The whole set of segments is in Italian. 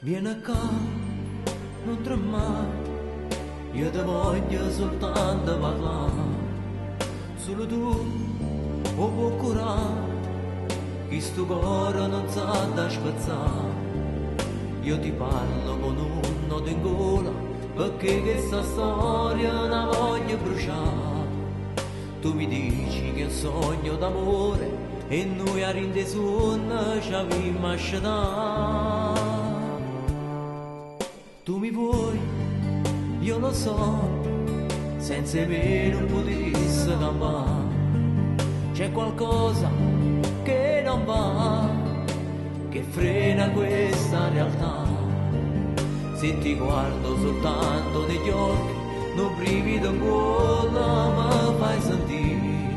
Vieni qua, non tremare, io ti voglio soltanto parlare. Solo tu o puoi curare, che sto cuore non sa da spezzare. Io ti parlo con un nodo in gola, perché questa storia la voglio bruciare. Tu mi dici che è un sogno d'amore e noi a rinde sonno ci abbiamo asciugato. Tu mi vuoi, io lo so, senza me non potessi campare. C'è qualcosa che non va, che frena questa realtà. Se ti guardo soltanto negli occhi, non brivido in gola mi fai sentire.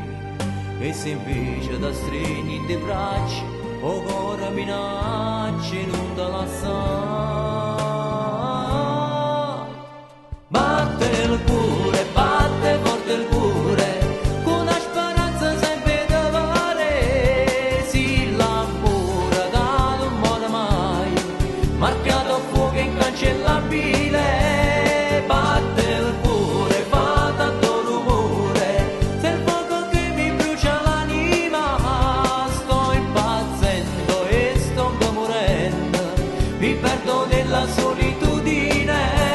E se invece da stregni in te braccia, o cuore minacce non te la sa. Batte il cuore, batte forte il cuore, con la speranza sempre di avere. Sì, l'amore che non muore mai, marcato a fuoco incancellabile. Batte il cuore, fa tanto rumore, se il fuoco che mi brucia l'anima. Sto impazzendo e sto morendo, mi perdo nella solitudine.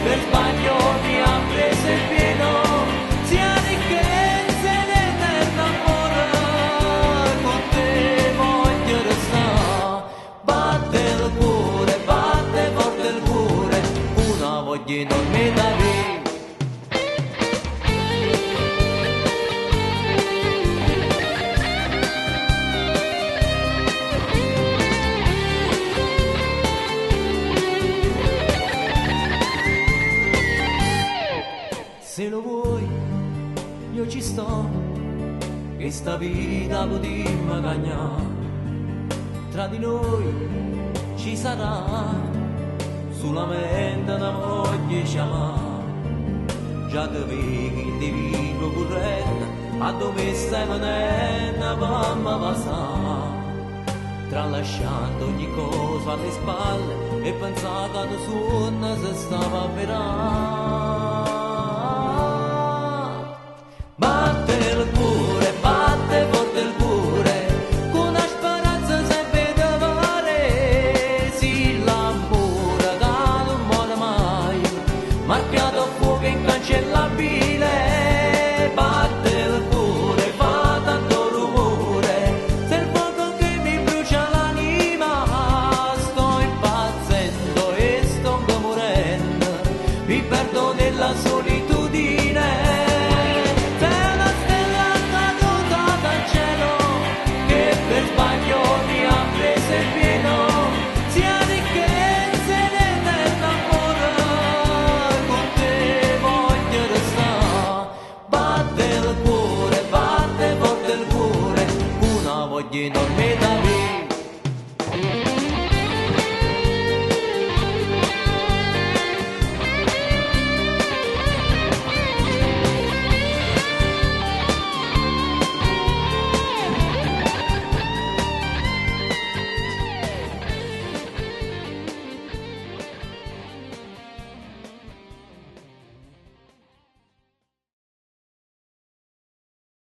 Per sbaglio mi ha preso il pieno, sia ricchezza ed eterno amore, con te voglio restare. Batte il cuore, batte forte il cuore, una voglia enorme d'avere. Se lo vuoi, io ci sto, che sta vita potremmo cagnare. Tra di noi ci sarà solamente una voglia di amare. Già te vedi in vivo correndo, a dove stai venendo, mamma passare. Tralasciando ogni cosa alle spalle e pensare che nessuno si stava a verare. Batte il cuore, batte forte il cuore, con la speranza sempre di avere. Sì, l'amore che non muore mai, marcato a fuoco incancellabile.